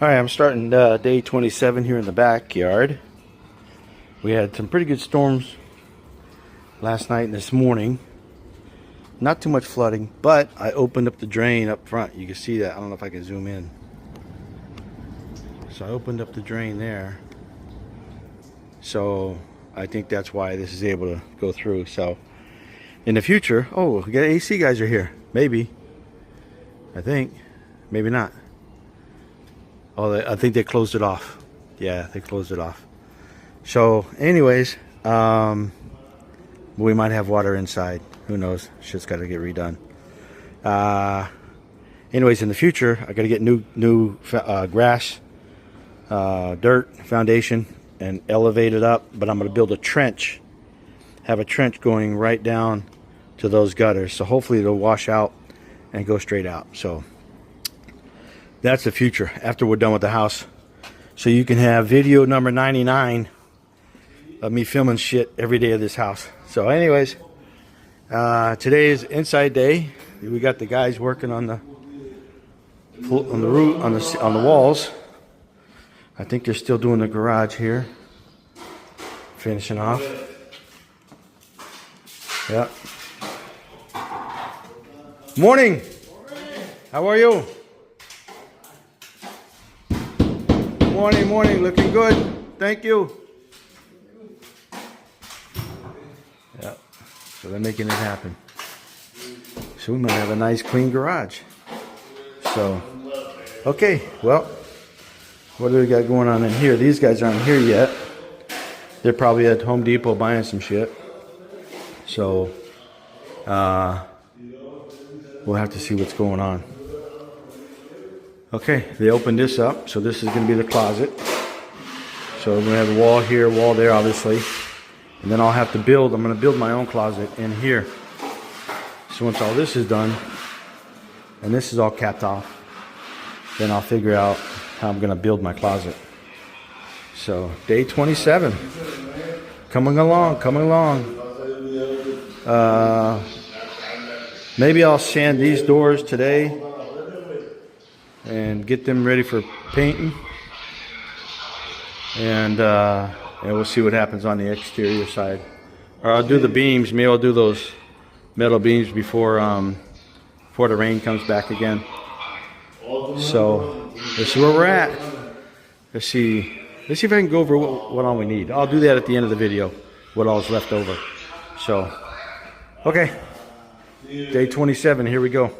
Alright, I'm starting day 27 here in the backyard. We had some pretty good storms last night and this morning. Not too much flooding, but I opened up the drain up front. You can see that. I don't know if I can zoom in. So I opened up the drain there. So I think that's why this is able to go through. So in the future, oh, we got AC guys are here. Maybe. I think. Maybe not. Oh, I think they closed it off. Yeah, they closed it off. So, anyways, we might have water inside. Who knows? Shit's got to get redone. Anyways, in the future, I got to get new grass, dirt, foundation, and elevate it up. But I'm going to build a trench. Have a trench going right down to those gutters. So hopefully it'll wash out and go straight out. So that's the future after we're done with the house. So you can have video number 99 of me filming shit every day of this house. So anyways, today is inside day. We got the guys working on the roof, on the walls. I think they're still doing the garage here. Finishing off. Yeah. Morning. How are you? Morning, looking good. Thank you. Yeah, so they're making it happen. So we might have a nice clean garage. So, okay, well, what do we got going on in here? These guys aren't here yet. They're probably at Home Depot buying some shit. So, we'll have to see what's going on. Okay, they opened this up, so this is going to be the closet. So we're going to have a wall here, wall there, obviously. And then I'll have to I'm going to build my own closet in here. So once all this is done, and this is all capped off, then I'll figure out how I'm going to build my closet. So, day 27. Coming along. Maybe I'll sand these doors today and get them ready for painting, and we'll see what happens on the exterior side. Or I'll do the beams. Maybe I'll do those metal beams before the rain comes back again. So let's see where we're at. Let's see if I can go over what all we need. I'll do that at the end of the video, what all's left over. So okay, day 27, here we go.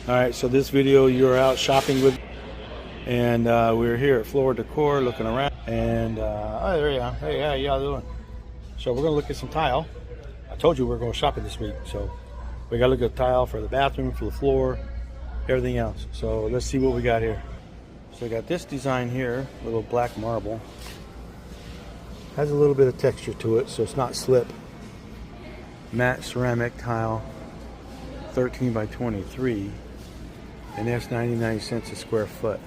All right, so this video you're out shopping with, and we're here at Floor Decor looking around, and oh, there you are. Hey, how y'all doing? So we're gonna look at some tile. I told you we were going shopping this week, so we gotta look at tile for the bathroom, for the floor, everything else. So let's see what we got here. So we got this design here, little black marble. Has a little bit of texture to it, so it's not slip. Matte ceramic tile, 13 by 23, and that's 99 cents a square foot.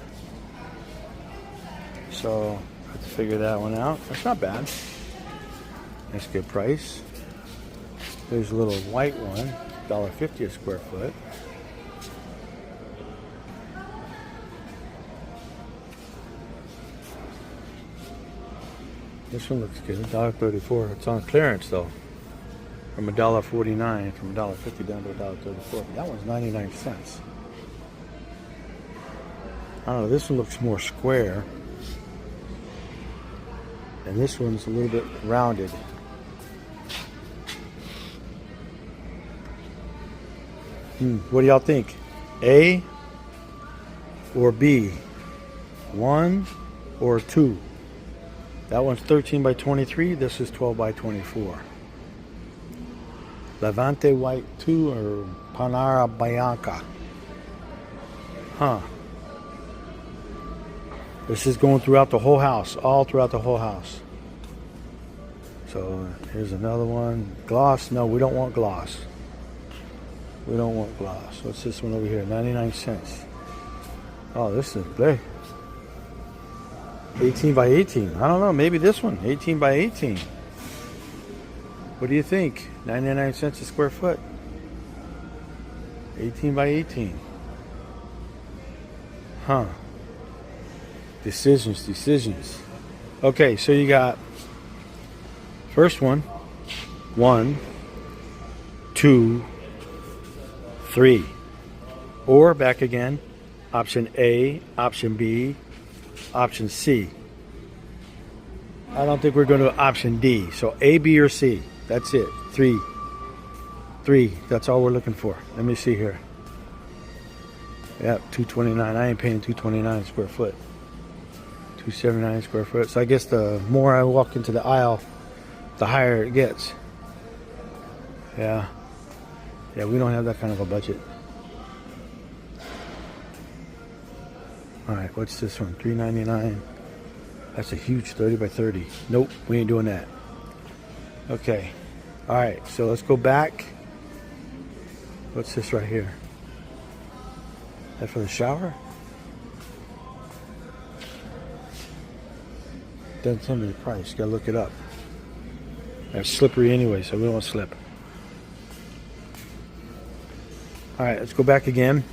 So let's figure that one out. That's not bad. That's a good price. There's a little white one, $1.50 a square foot. This one looks good, $1.34. It's on clearance though. From $1.49, from $1.50 down to $1.34. That one's 99 cents. I don't know, this one looks more square. And this one's a little bit rounded. What do y'all think? A or B? 1 or 2? That one's 13 by 23. This is 12 by 24. Levante White 2 or Panara Bianca? Huh. This is going throughout the whole house, all throughout the whole house. So here's another one. Gloss? No, we don't want gloss. We don't want gloss. What's this one over here? 99 cents. Oh, this is big. 18 by 18. I don't know. Maybe this one. 18 by 18. What do you think? 99 cents a square foot. 18 by 18. Huh. Decisions. Okay, so you got first one, 1, 2, 3. Or back again, option A, option B, option C. I don't think we're going to option D. So A, B, or C. That's it. 3. That's all we're looking for. Let me see here. Yeah, $2.29. I ain't paying $2.29 a square foot. $2.79 a square foot. So I guess the more I walk into the aisle, the higher it gets. Yeah. Yeah, we don't have that kind of a budget. All right, what's this one? $3.99. That's a huge 30 by 30. Nope, we ain't doing that. Okay. All right, so let's go back. What's this right here? That for the shower? Doesn't tell me the price. Gotta look it up. That's slippery anyway, so we don't want to slip. All right, let's go back again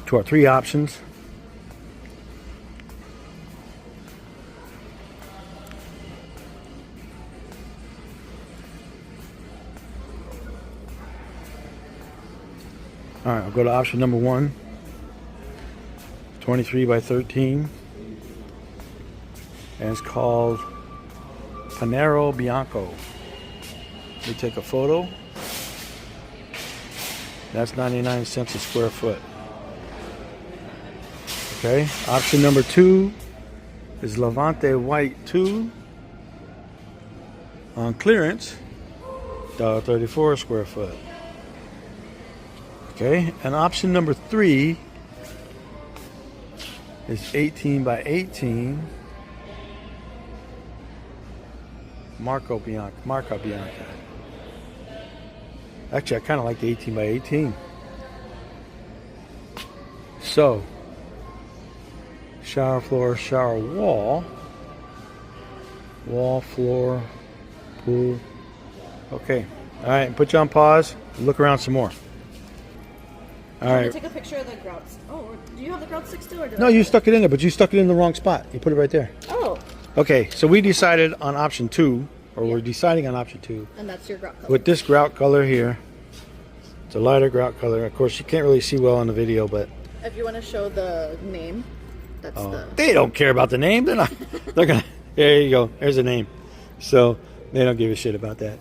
to our 3 options. All right, I'll go to option number 1. 23 by 13. And it's called Panero Bianco. Let me take a photo. That's 99 cents a square foot. Okay, option number 2 is Levante White 2 on clearance, $1.34 a square foot. Okay, and option number 3 is 18 by 18 Marca Bianca. Actually, I kind of like the 18 by 18. So, shower floor, shower wall, floor, pool. Okay, all right, put you on pause. Look around some more. All right. Take a picture of the grout. Oh, do you have the grout stick still? Or no, you stuck it in there, but you stuck it in the wrong spot. You put it right there. Oh. Okay, so we decided on option 2, or we're deciding on option 2. And that's your grout color. With this grout color here. It's a lighter grout color. Of course, you can't really see well on the video, but if you want to show the name, that's the. They don't care about the name. They're not. They're gonna. There you go. There's a name. So they don't give a shit about that.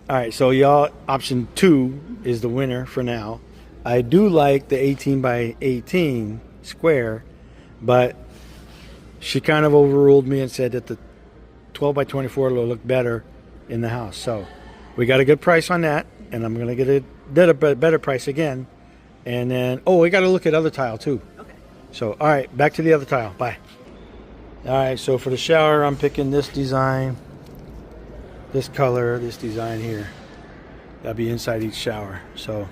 All right, so y'all, option 2 is the winner for now. I do like the 18 by 18 square, but she kind of overruled me and said that the 12 by 24 will look better in the house. So we got a good price on that, and I'm gonna get a better price again. And then, oh, we got to look at other tile too. Okay. So, all right, back to the other tile. Bye. All right, so for the shower, I'm picking this design, this color, this design here. That'll be inside each shower. So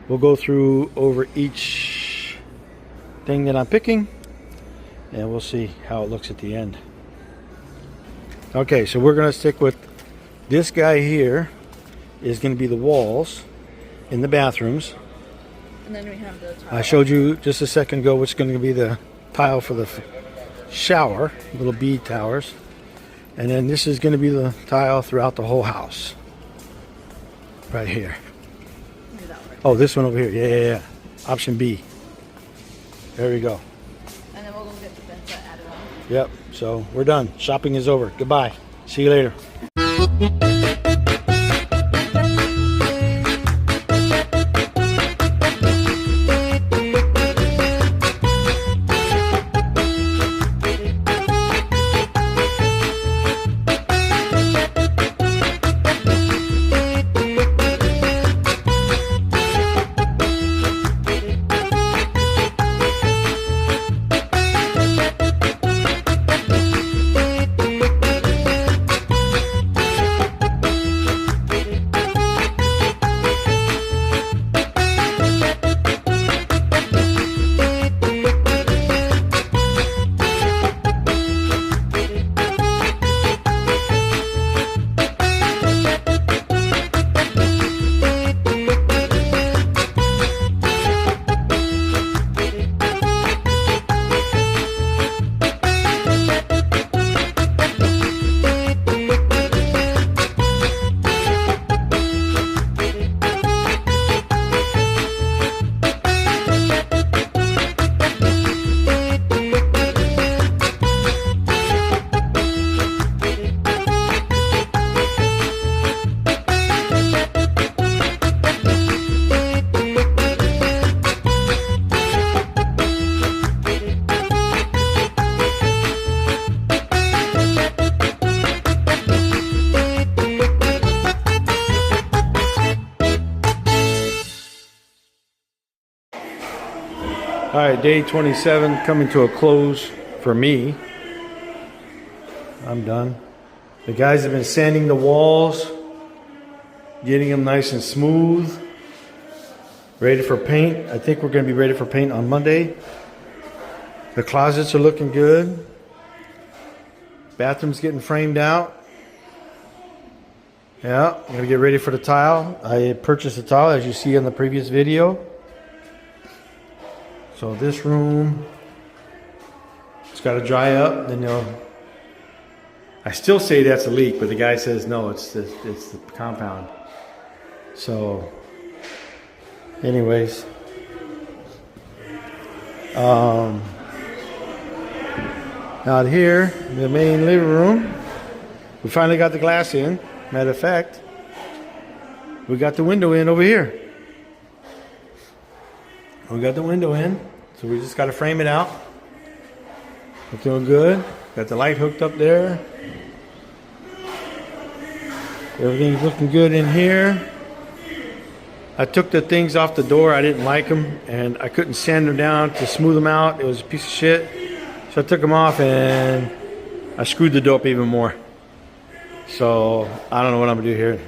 we'll go through over each thing that I'm picking, and we'll see how it looks at the end. Okay, so we're gonna stick with this guy here. Is gonna be the walls in the bathrooms. And then we have the tile. I showed you just a second ago what's going to be the tile for the shower, little bead towers. And then this is going to be the tile throughout the whole house. Right here. Oh, this one over here. Yeah. Option B. There we go. And then we'll go get the fence added on. Yep. So we're done. Shopping is over. Goodbye. See you later. All right, day 27 coming to a close for me. I'm done. The guys have been sanding the walls, getting them nice and smooth, ready for paint. I think we're going to be ready for paint on Monday. The closets are looking good. Bathroom's getting framed out. Yeah, I'm going to get ready for the tile. I purchased the tile as you see in the previous video. So this room, it's got to dry up. Then I still say that's a leak, but the guy says no, it's the compound. So, anyways, out here, the main living room, we finally got the glass in. Matter of fact, we got the window in over here. We got the window in, so we just got to frame it out. We're doing good. Got the light hooked up there. Everything's looking good in here. I took the things off the door. I didn't like them, and I couldn't sand them down to smooth them out. It was a piece of shit. So I took them off, and I screwed the door up even more. So I don't know what I'm going to do here.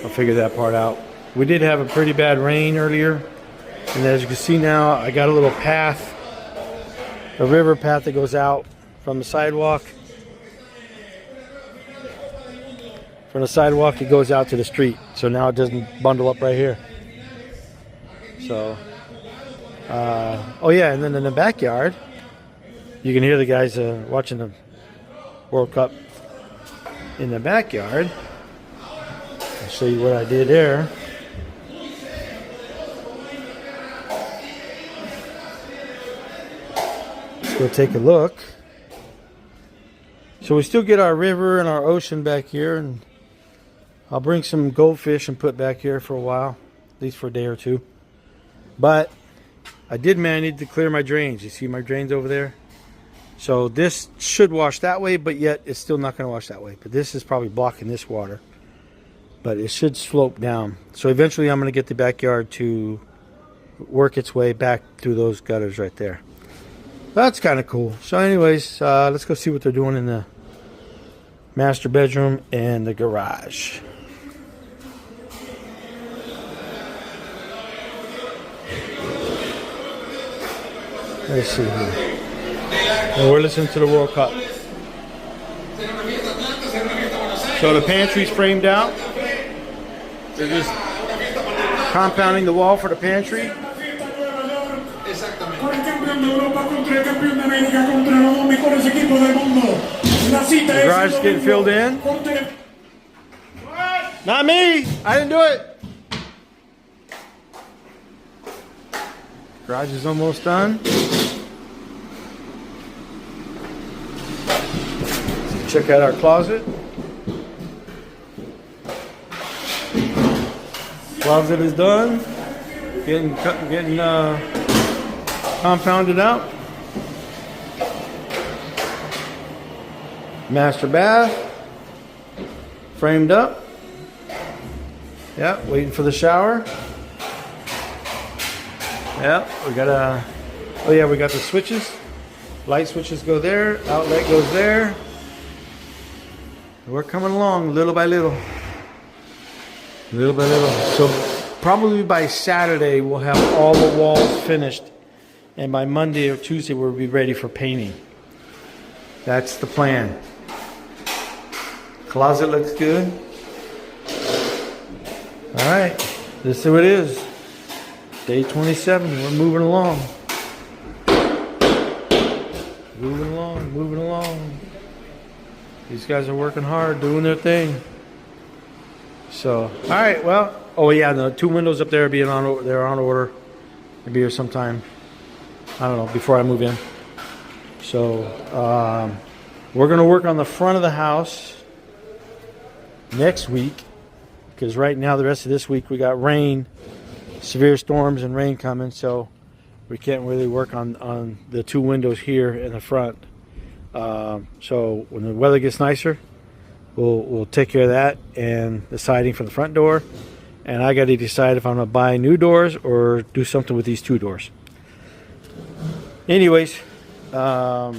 I'll figure that part out. We did have a pretty bad rain earlier. And as you can see now, I got a little path, a river path that goes out from the sidewalk. From the sidewalk, it goes out to the street. So now it doesn't bundle up right here. So, oh yeah, and then in the backyard, you can hear the guys watching the World Cup in the backyard. I'll show you what I did there. Go take a look. So we still get our river and our ocean back here, and I'll bring some goldfish and put back here for a while, at least for a day or two. But I need to clear my drains. You see my drains over there? So this should wash that way, but yet it's still not going to wash that way. But this is probably blocking this water. But it should slope down. So eventually I'm going to get the backyard to work its way back through those gutters right there. That's kind of cool. So anyways, let's go see what they're doing in the master bedroom and the garage. Let's see here. And we're listening to the World Cup. So the pantry's framed out. They're just compounding the wall for the pantry. The garage is getting filled in. Not me! I didn't do it! Garage is almost done. Check out our closet. Closet is done. Getting compounded out. Master bath. Framed up. Yeah, waiting for the shower. Yeah, we got we got the switches. Light switches go there. Outlet goes there. We're coming along little by little. Little by little. So probably by Saturday we'll have all the walls finished. And by Monday or Tuesday we'll be ready for painting. That's the plan. Closet looks good. Alright. This is what it is. Day 27. We're moving along. Moving along, moving along. These guys are working hard, doing their thing. So, all right, well, oh yeah, the 2 windows up there they're on order. They'll be here sometime. I don't know, before I move in. So, we're gonna work on the front of the house next week, because right now, the rest of this week, we got rain, severe storms and rain coming, so we can't really work on the 2 windows here in the front. So when the weather gets nicer, we'll take care of that and the siding for the front door. And I got to decide if I'm going to buy new doors or do something with these 2 doors. Anyways, that's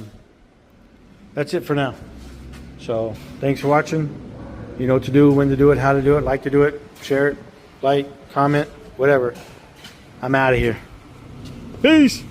it for now. So thanks for watching. You know what to do, when to do it, how to do it, like to do it, share it, like, comment, whatever. I'm out of here. Peace.